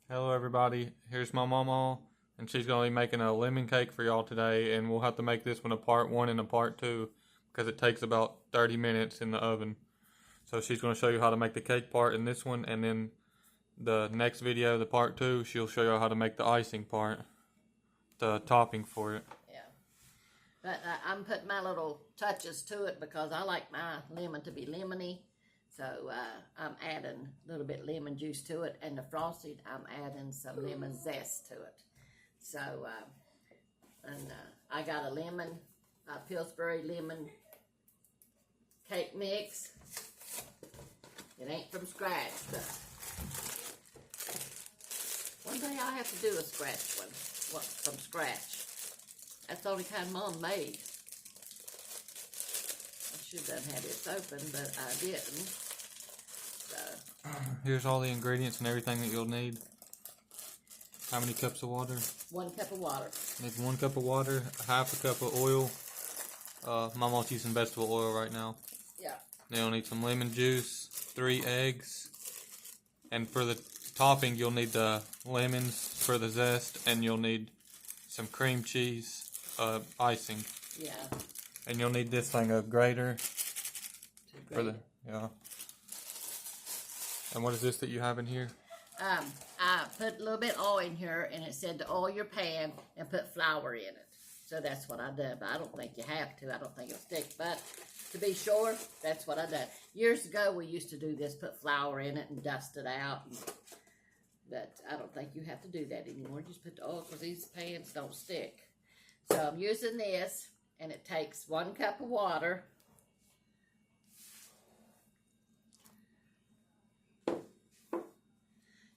Hello everybody, here's my mama, and she's going to be making a lemon cake for y'all today, and we'll have to make this one a part 1 and a part 2 because it takes about 30 minutes in the oven. So she's going to show you how to make the cake part in this one, and then the next video, the part 2, she'll show you how to make the icing part, the topping for it. Yeah, but I'm putting my little touches to it because I like my lemon to be lemony. So I'm adding a little bit lemon juice to it, and the frosting, I'm adding some lemon zest to it. So, I got a lemon, Pillsbury lemon cake mix. It ain't from scratch, but one day I have to do a scratch one from scratch. That's the only kind Mom made. I should have had it open, but I didn't. So Here's all the ingredients and everything that you'll need. How many cups of water? 1 cup of water. Need 1 cup of water, half a cup of oil. Mama's using vegetable oil right now. Yeah. Then you'll need some lemon juice, 3 eggs, and for the topping you'll need the lemons for the zest, and you'll need some cream cheese, icing. Yeah. And you'll need this thing, a grater. For the, yeah. And what is this that you have in here? I put a little bit of oil in here, and it said to oil your pan and put flour in it. So that's what I did, but I don't think you have to. I don't think it'll stick, but to be sure, that's what I did. Years ago, we used to do this, put flour in it and dust it out. But I don't think you have to do that anymore. Just put the oil because these pans don't stick. So I'm using this, and it takes 1 cup of water.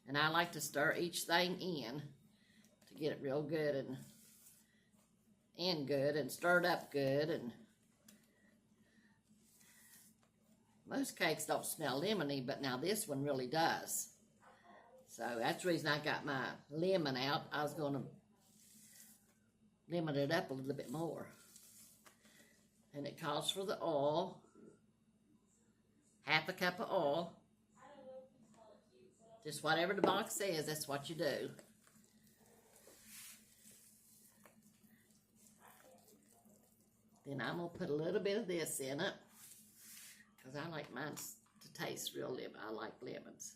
And I like to stir each thing in to get it real good and stirred up good. And most cakes don't smell lemony, but now this one really does. So that's the reason I got my lemon out. I was going to lemon it up a little bit more. And it calls for the oil, half a cup of oil. Just whatever the box says, that's what you do. Then I'm going to put a little bit of this in it, because I like mine to taste real lemon. I like lemons.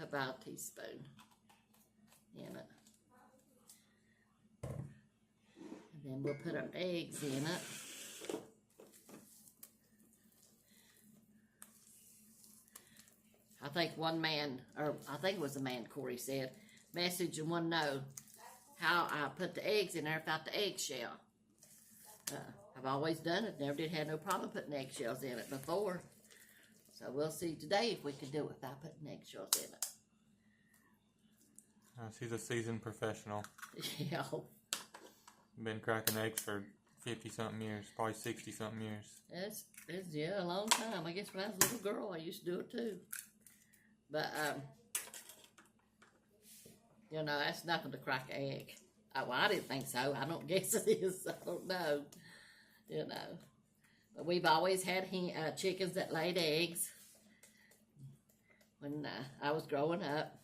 About a teaspoon in it. And then we'll put our eggs in it. I think one man, or I think it was a man, Corey said, message and want to know how I put the eggs in there without the eggshell. I've always done it. Never did have no problem putting eggshells in it before. So we'll see today if we can do it without putting eggshells in it. She's a seasoned professional. Yeah. Been cracking eggs for 50-something years, probably 60-something years. It's yeah, a long time. I guess when I was a little girl, I used to do it too. But, you know, that's nothing to crack an egg. Well, I didn't think so. I don't guess it is. I don't know. You know. But we've always had chickens that laid eggs when I was growing up.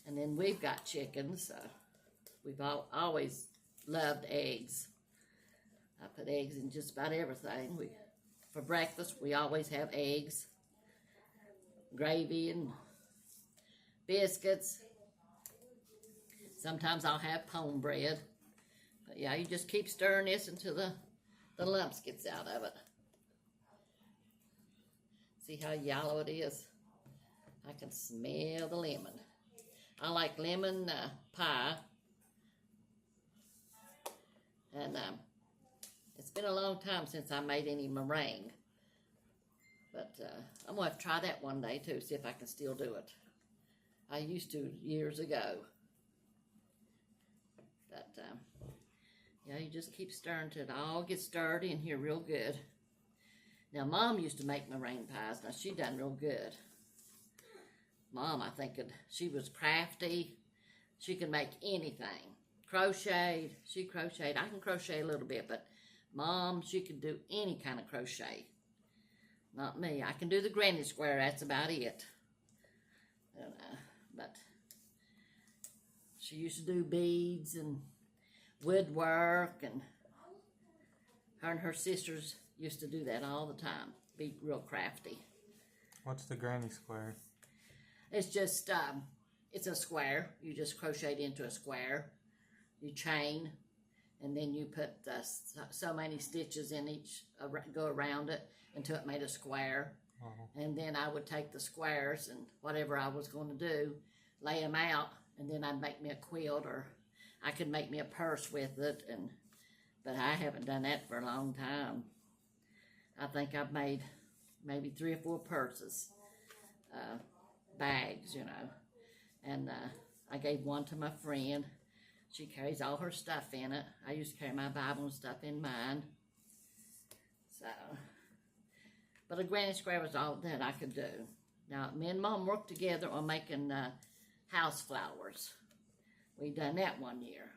And then we've got chickens. We've always loved eggs. I put eggs in just about everything. For breakfast, we always have eggs. Gravy and biscuits. Sometimes I'll have pone bread. But yeah, you just keep stirring this until the lumps gets out of it. See how yellow it is? I can smell the lemon. I like lemon pie. And it's been a long time since I made any meringue. But I'm going to try that one day, too, see if I can still do it. I used to years ago. But, yeah, you just keep stirring till it all gets stirred in here real good. Now, Mom used to make meringue pies. Now, she done real good. Mom, I think, she was crafty. She could make anything. Crocheted. She crocheted. I can crochet a little bit, but Mom, she could do any kind of crochet. Not me. I can do the granny square. That's about it. But she used to do beads and woodwork, and her sisters used to do that all the time. Be real crafty. What's the granny square? It's just, it's a square. You just crochet it into a square. You chain, and then you put so many stitches in each, go around it until it made a square. And then I would take the squares and whatever I was going to do, lay them out, and then I'd make me a quilt, or I could make me a purse with it. But I haven't done that for a long time. I think I've made maybe 3 or 4 purses, bags, you know. And I gave one to my friend. She carries all her stuff in it. I used to carry my Bible and stuff in mine. So, but a granny square was all that I could do. Now, me and Mom worked together on making house flowers. We done that one year.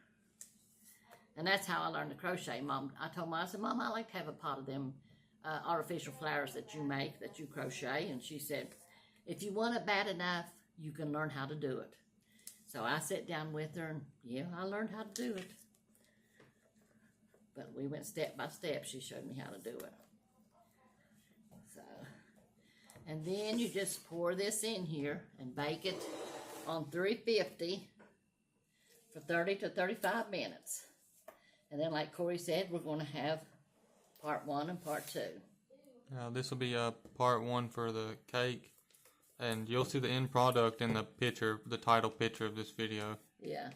And that's how I learned to crochet. Mom, I told Mom, I said, Mom, I like to have a pot of them artificial flowers that you make, that you crochet. And she said, if you want it bad enough, you can learn how to do it. So I sat down with her, and yeah, I learned how to do it. But we went step by step. She showed me how to do it. So, and then you just pour this in here and bake it on 350 for 30 to 35 minutes. And then, like Corey said, we're going to have part 1 and part 2. Now, this will be part 1 for the cake. And you'll see the end product in the picture, the title picture of this video. Yeah.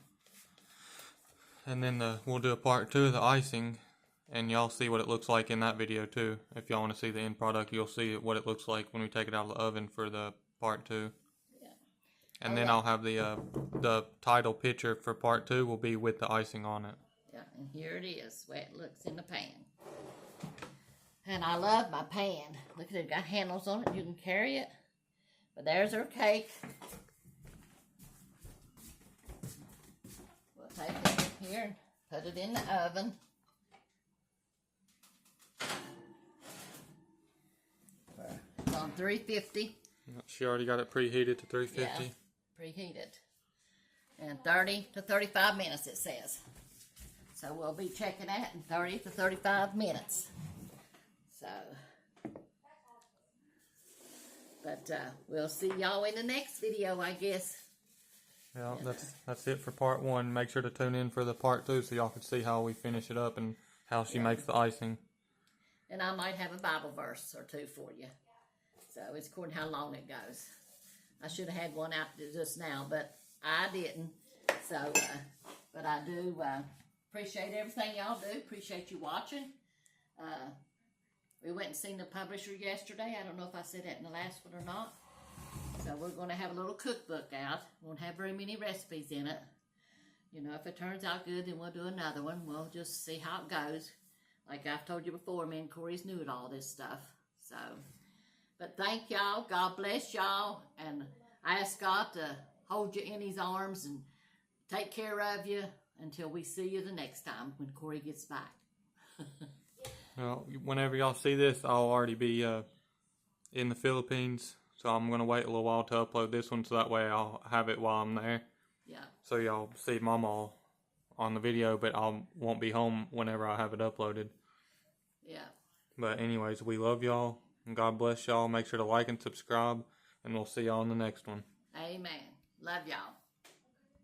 And then we'll do a part 2 of the icing. And y'all see what it looks like in that video too. If y'all want to see the end product, you'll see what it looks like when we take it out of the oven for the part 2. Yeah. And then I'll have the title picture for part 2 will be with the icing on it. Yeah, and here it is, the way it looks in the pan. And I love my pan. Look at it, got handles on it. You can carry it. But there's our cake. We'll take it here and put it in the oven. It's on 350. She already got it preheated to 350. Yeah, preheated. And 30 to 35 minutes it says. So we'll be checking that in 30 to 35 minutes. So, but we'll see y'all in the next video, I guess. Yeah, that's it for part 1. Make sure to tune in for the part 2 so y'all can see how we finish it up and how she makes the icing. And I might have a Bible verse or 2 for you. So it's according to how long it goes. I should have had one out just now, but I didn't. So, but I do appreciate everything y'all do. Appreciate you watching. We went and seen the publisher yesterday. I don't know if I said that in the last one or not. So we're going to have a little cookbook out. Won't have very many recipes in it. You know, if it turns out good, then we'll do another one. We'll just see how it goes. Like I've told you before, me and Corey's new at all this stuff. So, but thank y'all. God bless y'all. And I ask God to hold you in his arms and take care of you until we see you the next time when Corey gets back. Well, whenever y'all see this, I'll already be in the Philippines. So I'm going to wait a little while to upload this one so that way I'll have it while I'm there. Yeah. So y'all see Mama on the video, but I won't be home whenever I have it uploaded. Yeah. But anyways, we love y'all. And God bless y'all. Make sure to like and subscribe. And we'll see y'all in the next one. Amen. Love y'all.